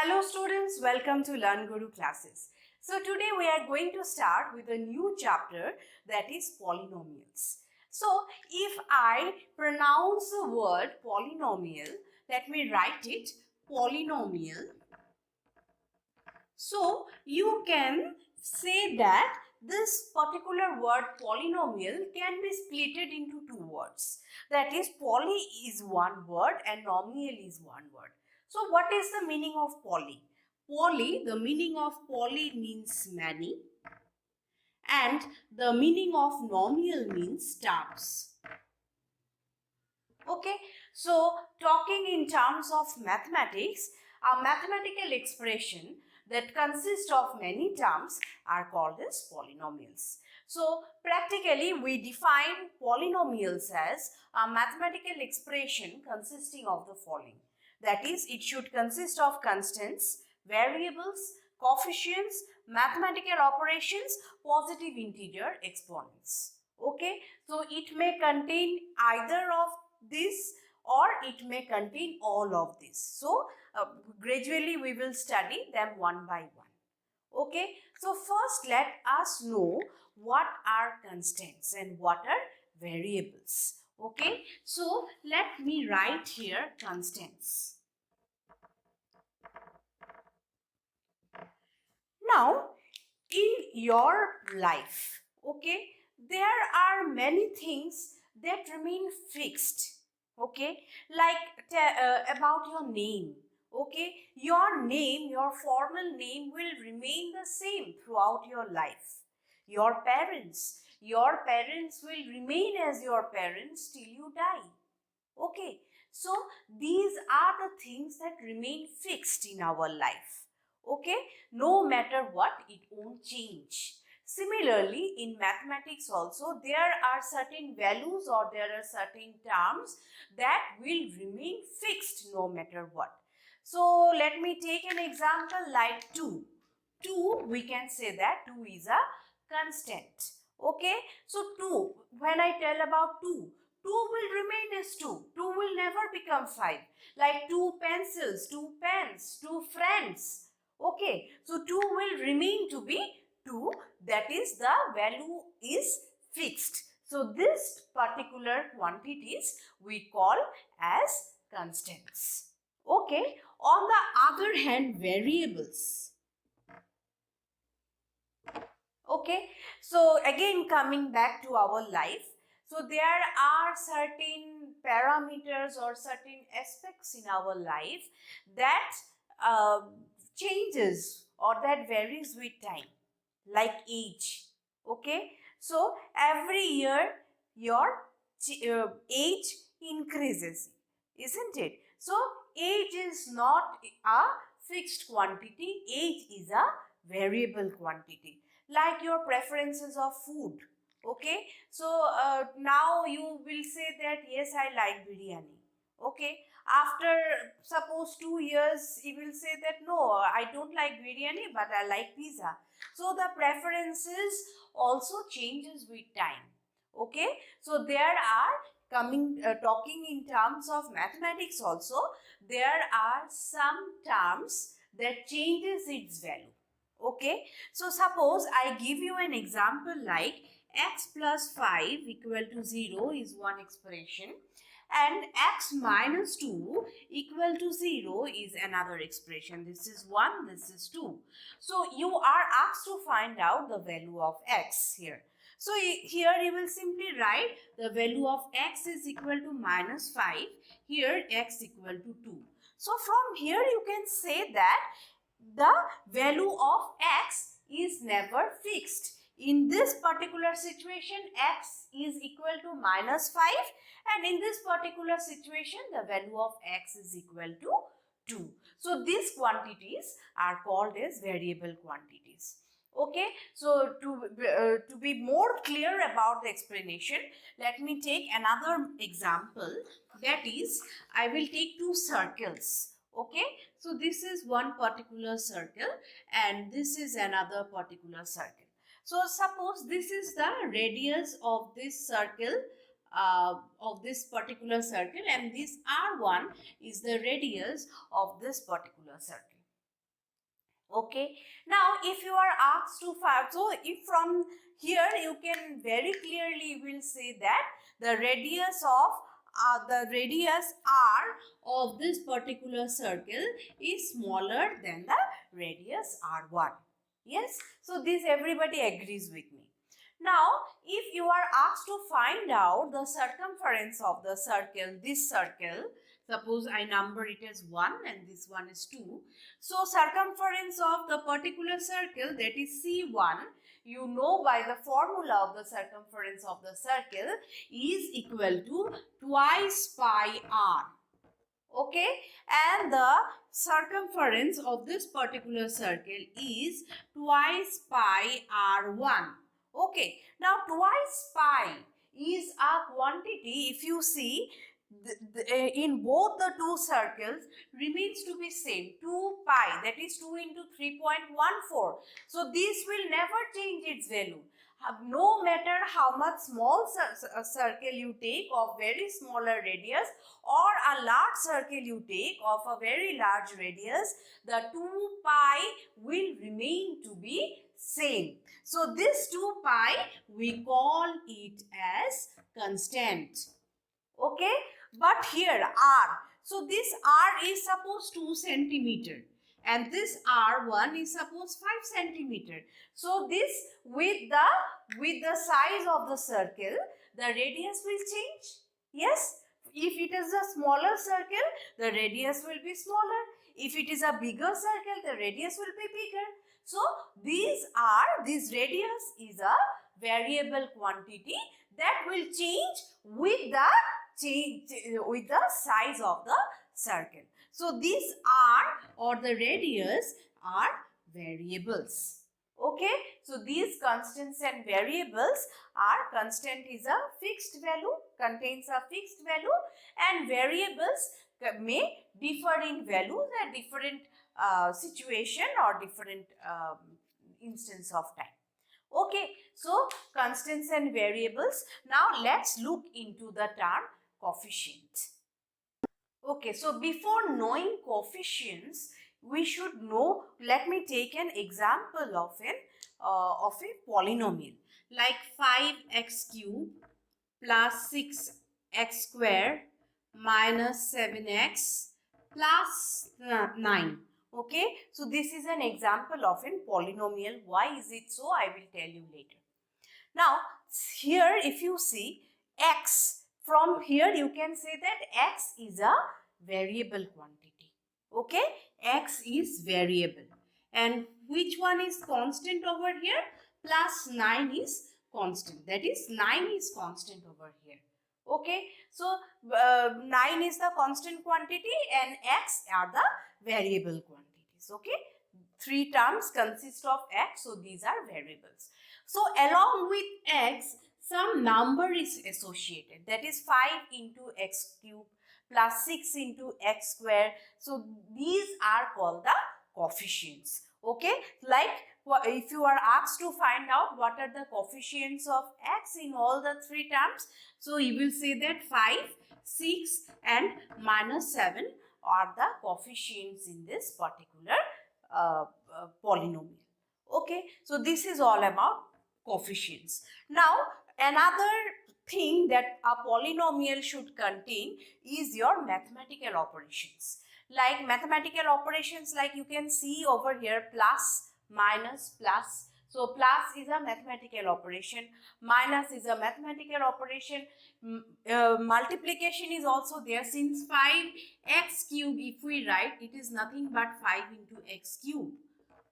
Hello students, welcome to Learn Guru classes. So today we are going to start with a new chapter, that is polynomials. So if I pronounce the word polynomial, let me write it polynomial. So you can say that this particular word polynomial can be splitted into two words. That is, poly is one word and nomial is one word. So what is the meaning of poly? Poly, the meaning of poly means many, and the meaning of nomial means terms. Okay, so talking in terms of mathematics, a mathematical expression that consists of many terms are called as polynomials. So practically we define polynomials as a mathematical expression consisting of the following. That is, it should consist of constants, variables, coefficients, mathematical operations, positive integer exponents. Okay, so it may contain either of this or it may contain all of this. So gradually we will study them one by one. Okay, so first let us know what are constants and what are variables. Okay, so let me write here constants. Now in your life, okay, there are many things that remain fixed. Okay, like about your name. Okay, your name, your formal name will remain the same throughout your life. Your parents will remain as your parents till you die. Okay, so these are the things that remain fixed in our life. Okay, no matter what, it won't change. Similarly, in mathematics also, there are certain values or there are certain terms that will remain fixed no matter what. So let me take an example like 2. 2, we can say that 2 is a constant. Okay, so 2, when I tell about 2 will remain as 2. 2 will never become 5. Like 2 pencils, 2 pens, 2 friends. Okay, so 2 will remain to be 2. That is, the value is fixed. So this particular quantities we call as constants. Okay, on the other hand, variables. Okay, so again coming back to our life. So there are certain parameters or certain aspects in our life that changes or that varies with time, like age. Okay, so every year your age increases, isn't it? So age is not a fixed quantity, age is a variable quantity, like your preferences of food. Okay, so now you will say that yes, I like biryani. Okay, after suppose 2 years you will say that no, I don't like biryani but I like pizza. So the preferences also changes with time. Okay, so there are talking in terms of mathematics also, there are some terms that changes its value. Okay, so suppose I give you an example like x plus 5 equal to 0 is one expression and x minus 2 equal to 0 is another expression. This is 1, this is 2. So you are asked to find out the value of x here. So here you will simply write the value of x is equal to minus 5, here x equal to 2. So from here you can say that the value of x is never fixed. In this particular situation, x is equal to minus 5 and in this particular situation, the value of x is equal to 2. So these quantities are called as variable quantities. Okay, so to be more clear about the explanation, let me take another example. That is, I will take two circles. Okay, so this is one particular circle and this is another particular circle. So suppose this is the radius of this circle, of this particular circle, and this R1 is the radius of this particular circle. Okay, now if you are asked to find, so if from here you can very clearly will say that the radius r of this particular circle is smaller than the radius r1. Yes, so this everybody agrees with me. Now if you are asked to find out the circumference of the circle, this circle, suppose I number it as 1 and this one is 2. So circumference of the particular circle, that is C1, you know by the formula of the circumference of the circle is equal to twice pi r. Okay, and the circumference of this particular circle is twice pi r1. Okay, now twice pi is a quantity, if you see in both the two circles remains to be same, 2 pi, that is 2 into 3.14. So this will never change its value. No matter how much small circle you take of very smaller radius or a large circle you take of a very large radius, the 2 pi will remain to be same. So this 2 pi we call it as constant. Okay, but here r, so this r is suppose 2 centimeter and this r1 is suppose 5 centimeter. So this with the size of the circle, the radius will change. Yes, if it is a smaller circle, the radius will be smaller. If it is a bigger circle, the radius will be bigger. So this radius is a variable quantity that will change with the size of the circle. So these r or the radius are variables. Okay, so these constants and variables are, constant is a fixed value, contains a fixed value, and variables may differ in values at different situation or different instance of time. Okay, so constants and variables. Now let's look into the term coefficient. Okay, so before knowing coefficients, we should know, let me take an example of a polynomial like 5x cube plus 6x square minus 7x plus 9. Okay, so this is an example of a polynomial. Why is it so? I will tell you later. Now here if you see x, from here you can say that x is a variable quantity. Okay, x is variable, and which one is constant over here? Plus 9 is constant, that is 9 is constant over here. Okay, so 9 is the constant quantity and x are the variable quantities. Okay, three terms consist of x, so these are variables. So along with x, some number is associated, that is 5 into x cube plus 6 into x square. So these are called the coefficients. Okay, like if you are asked to find out what are the coefficients of x in all the three terms, so you will say that 5, 6 and minus 7 are the coefficients in this particular polynomial. Okay, so this is all about coefficients. Now another thing that a polynomial should contain is your mathematical operations. Like mathematical operations, like you can see over here, plus, minus, plus. So plus is a mathematical operation, minus is a mathematical operation, multiplication is also there. Since 5x cube, if we write, it is nothing but 5 into x cube.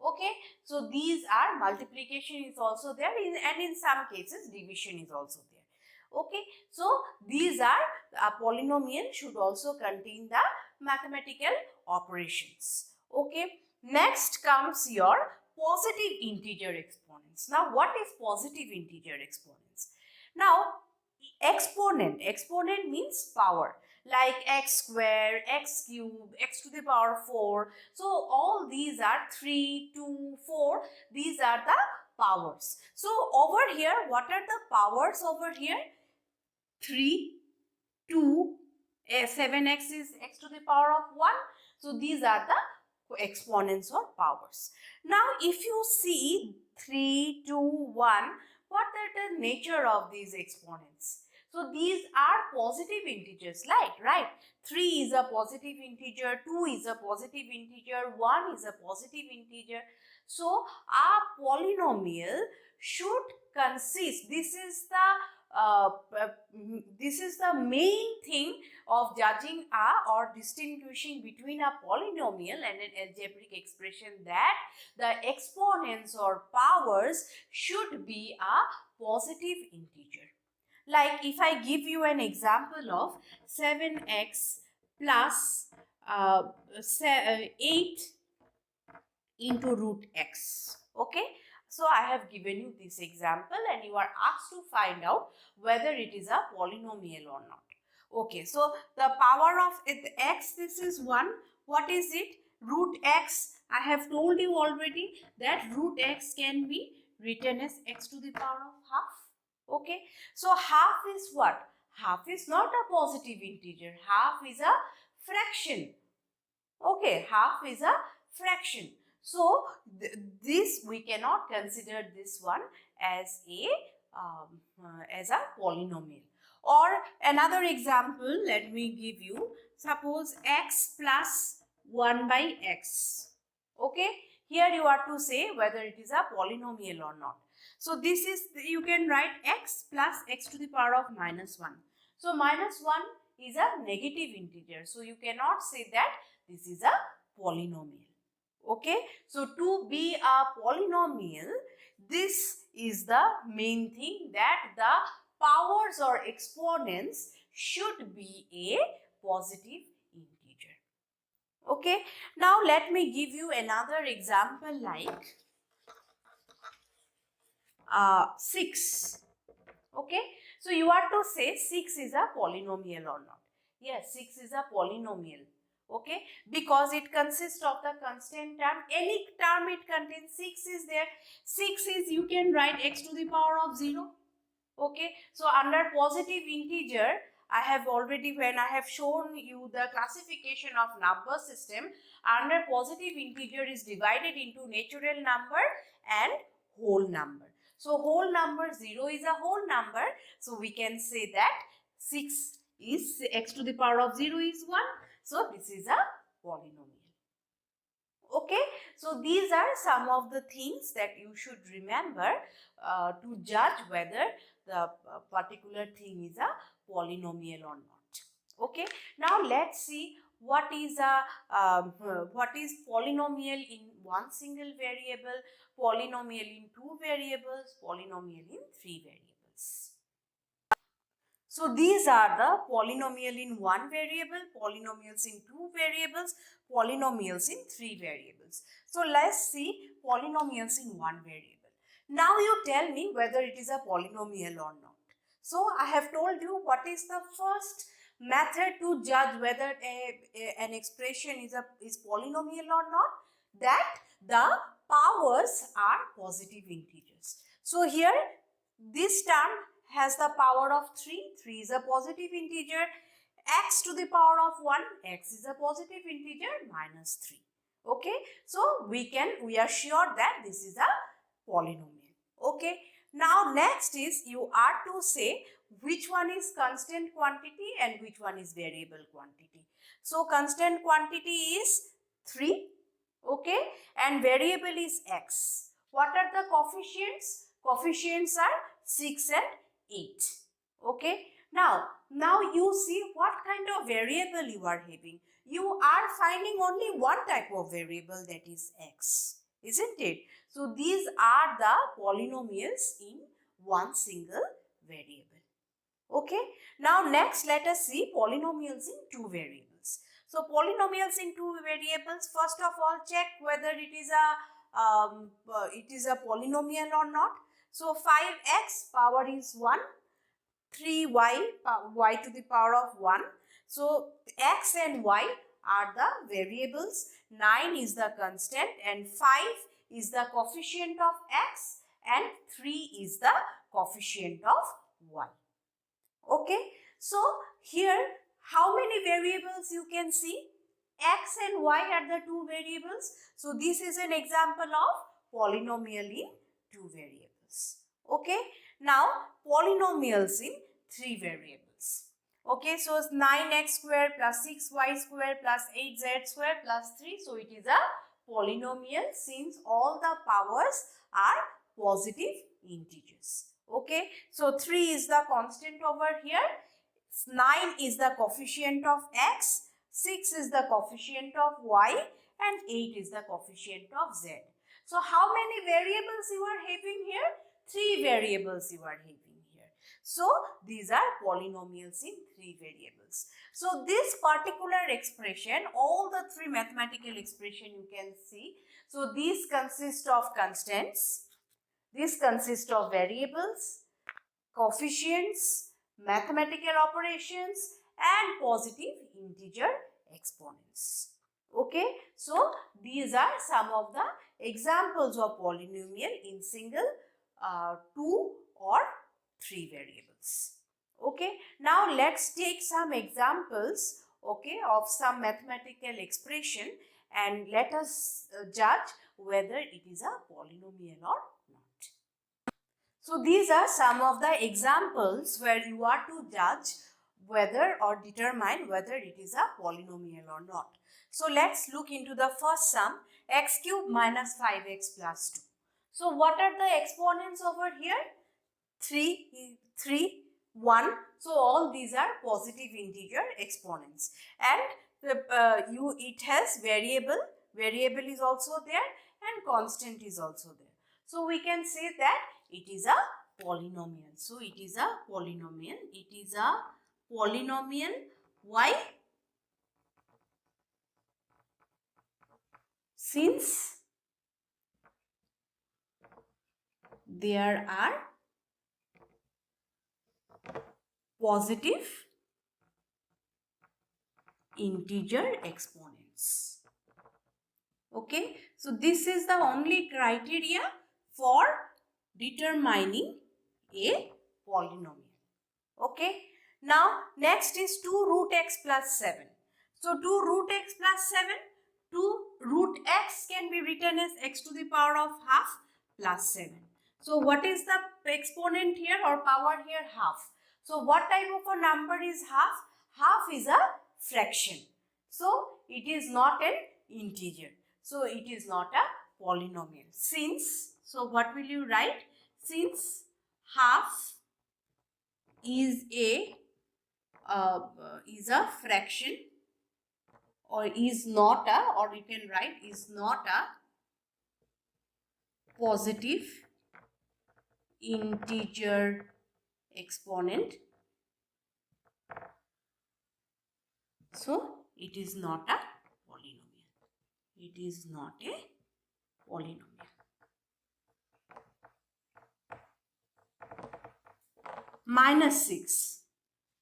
Okay, so these are, multiplication is also there, and in some cases division is also there. Okay, so these are, a polynomial should also contain the mathematical operations. Okay, next comes your positive integer exponents. Now what is positive integer exponents? Now exponent means power, like x square, x cube, x to the power 4. So all these are 3, 2, 4. These are the powers. So over here, what are the powers over here? 3, 2, 7x is x to the power of 1. So these are the exponents or powers. Now if you see 3, 2, 1, what are the nature of these exponents? So these are positive integers, like, right? 3 is a positive integer, 2 is a positive integer, 1 is a positive integer. So a polynomial should consist, this is the main thing of judging or distinguishing between a polynomial and an algebraic expression, that the exponents or powers should be a positive integer. Like if I give you an example of 7x plus 8 into root x. Okay. So I have given you this example and you are asked to find out whether it is a polynomial or not. Okay. So the power of x, this is 1. What is it? Root x. I have told you already that root x can be written as x to the power of half. Okay. So half is what? Half is not a positive integer. Half is a fraction. Okay. Half is a fraction. So this we cannot consider this one as a polynomial. Or another example, let me give you. Suppose x plus 1 by x. Okay. Here you are to say whether it is a polynomial or not. So this is, you can write x plus x to the power of minus 1. So minus 1 is a negative integer. So you cannot say that this is a polynomial. Okay. So to be a polynomial, this is the main thing, that the powers or exponents should be a positive integer. Okay. Now let me give you another example, like 6. Okay. So you are to say 6 is a polynomial or not. Yes, 6 is a polynomial. Okay, because it consists of the constant term. Any term it contains, 6 is there. 6 is, you can write x to the power of 0. Okay, so under positive integer, I have already, when I have shown you the classification of number system, under positive integer is divided into natural number and whole number. So whole number, 0 is a whole number. So we can say that 6 is, x to the power of 0 is 1. So this is a polynomial. Okay. So these are some of the things that you should remember to judge whether the particular thing is a polynomial or not. Okay. Now let's see what is polynomial in one single variable, polynomial in 2 variables, polynomial in 3 variables. So these are the polynomial in 1 variable, polynomials in 2 variables, polynomials in 3 variables. So let's see polynomials in 1 variable. Now you tell me whether it is a polynomial or not. So I have told you what is the first method to judge whether an expression is polynomial or not, that the powers are positive integers. So here this term has the power of 3. 3 is a positive integer. X to the power of 1. X is a positive integer, minus 3. Okay. So we are sure that this is a polynomial. Okay. Now next is, you are to say which one is constant quantity and which one is variable quantity. So constant quantity is 3. Okay. And variable is x. What are the coefficients? Coefficients are 6 and 8. Okay. Now you see what kind of variable you are having. You are finding only one type of variable, that is x, isn't it? So these are the polynomials in one single variable. Okay. Now next, let us see polynomials in 2 variables. So polynomials in 2 variables, first of all check whether it is a polynomial or not. So 5x power is 1, 3y, y to the power of 1. So x and y are the variables, 9 is the constant and 5 is the coefficient of x and 3 is the coefficient of y. Okay. So here how many variables you can see? x and y are the two variables. So this is an example of polynomial in two variables. Okay. Now polynomials in three variables. Okay. So it's 9x square plus 6y square plus 8z square plus 3. So it is a polynomial since all the powers are positive integers. Okay. So 3 is the constant over here. 9 is the coefficient of x, 6 is the coefficient of y, and 8 is the coefficient of z. So how many variables you are having here? 3 variables you are having here. So these are polynomials in 3 variables. So this particular expression, all the 3 mathematical expression you can see. So these consist of constants, this consists of variables, coefficients, mathematical operations, and positive integer exponents. Okay, so these are some of the examples of polynomial in single, 2 or 3 variables. Okay, now let's take some examples, okay, of some mathematical expression and let us judge whether it is a polynomial or not. So these are some of the examples where you are to judge whether or determine whether it is a polynomial or not. So let's look into the first sum, x cube minus 5x plus 2. So what are the exponents over here? 3, 1. So all these are positive integer exponents. And it has variable is also there and constant is also there. So we can say that it is a polynomial. So it is a polynomial. It is a polynomial. Why? Since there are positive integer exponents. Okay. So this is the only criteria for determining a polynomial. Okay. Now next is 2 root x plus 7. So 2 root x plus 7, 2 root x can be written as x to the power of half plus 7. So what is the exponent here or power here? Half. So what type of a number is half? Half is a fraction. So it is not an integer. So it is not a polynomial. Since, so what will you write? Since half is a fraction or is not a, or you can write is not a positive integer exponent. So it is not a polynomial. It is not a polynomial. Minus 6.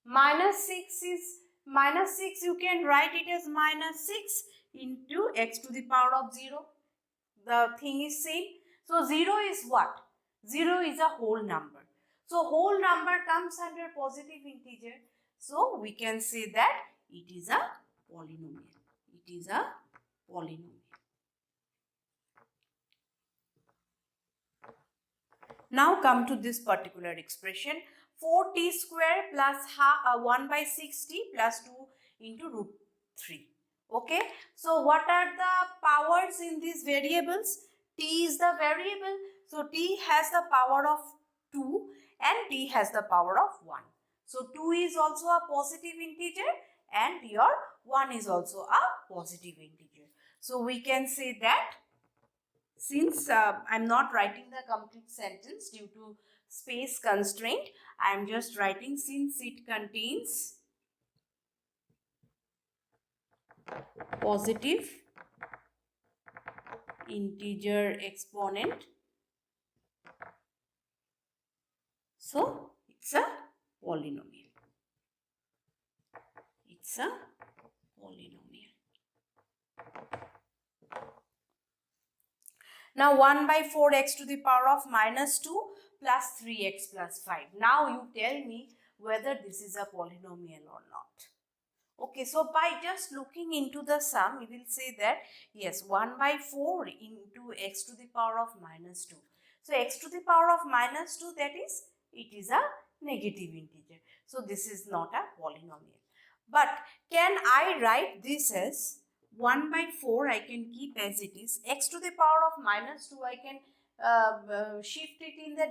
Minus 6 is, minus 6 you can write it as minus 6 into x to the power of 0. The thing is same. So 0 is what? 0 is a whole number. So whole number comes under positive integer. So we can say that it is a polynomial. It is a polynomial. Now come to this particular expression. 4t square plus 1 by 6t plus 2 into root 3. Okay. So what are the powers in these variables? T is the variable. So t has the power of 2 and t has the power of 1. So 2 is also a positive integer and your 1 is also a positive integer. So we can say that since I am not writing the complete sentence due to space constraint, I am just writing since it contains positive integer exponent. So it's a polynomial. It's a polynomial. Now 1 by 4x to the power of minus 2 plus 3x plus 5. Now you tell me whether this is a polynomial or not. Okay, so by just looking into the sum, you will say that yes, 1 by 4 into x to the power of minus 2. So x to the power of minus 2, that is, it is a negative integer. So this is not a polynomial. But can I write this as 1 by 4, I can keep as it is. X to the power of minus 2, I can shift it in the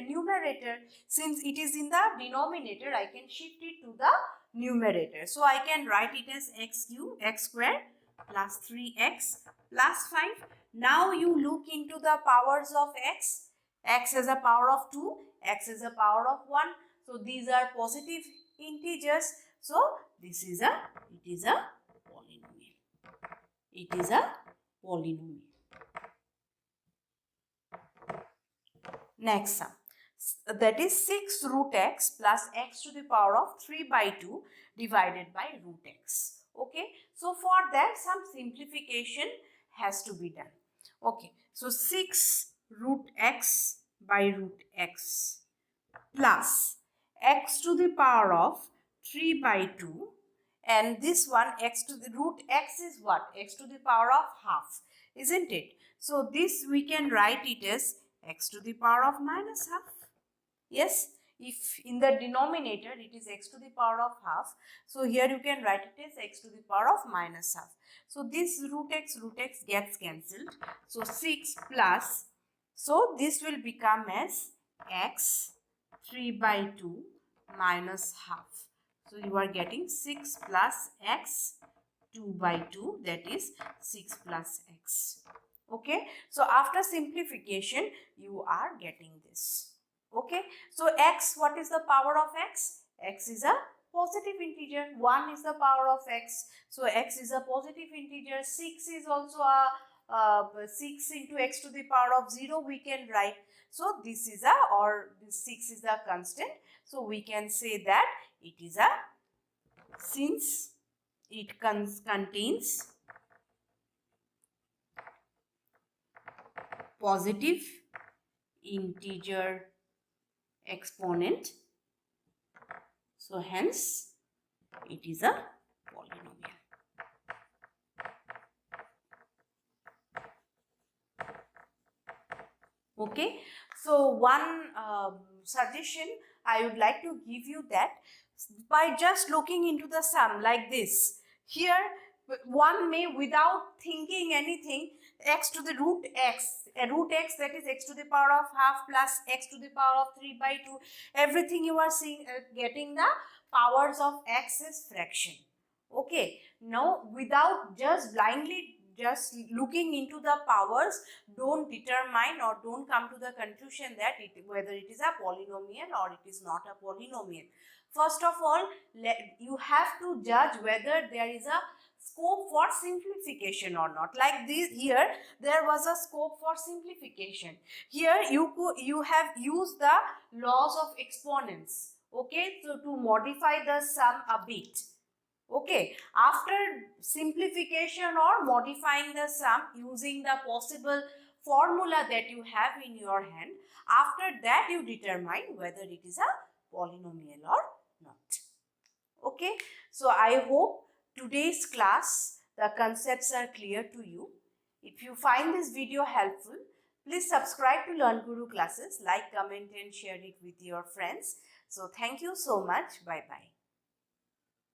numerator. Since it is in the denominator, I can shift it to the numerator. So I can write it as x cube, x square plus 3x plus 5. Now you look into the powers of x. X is a power of 2, x is a power of 1. So these are positive integers. So this is it is a polynomial. It is a polynomial. Next sum, that is 6 root x plus x to the power of 3 by 2 divided by root x. Okay, so for that some simplification has to be done. Okay, so 6 root x by root x plus x to the power of 3 by 2, and this one x to the root x is what? X to the power of half, isn't it? So this we can write it as x to the power of minus half. Yes, if in the denominator it is x to the power of half, so here you can write it as x to the power of minus half. So this root x gets cancelled. So 6 plus, so this will become as x 3 by 2 minus half. So you are getting 6 plus x 2 by 2, that is 6 plus x. Okay, so after simplification you are getting this. Okay, so x, what is the power of x? X is a positive integer. 1 is the power of x, so x is a positive integer. 6 is also a 6 into x to the power of 0 we can write. So this is a, or this 6 is a constant, so we can say that it is a, since it contains positive integer exponent, so hence it is a polynomial. Okay, so one suggestion I would like to give you, that by just looking into the sum like this, here one may, without thinking anything, x to the root x, that is x to the power of half plus x to the power of 3 by 2, everything you are seeing, getting the powers of x as fraction. Okay, now without just blindly just looking into the powers, don't determine or don't come to the conclusion that whether it is a polynomial or it is not a polynomial. First of all, you have to judge whether there is a scope for simplification or not. Like this, here there was a scope for simplification. Here you have used the laws of exponents, okay, so to modify the sum a bit. Okay, after simplification or modifying the sum using the possible formula that you have in your hand, after that you determine whether it is a polynomial or not. Okay, so I hope today's class, the concepts are clear to you. If you find this video helpful, please subscribe to Learn Guru classes, like, comment and share it with your friends. So thank you so much. Bye bye.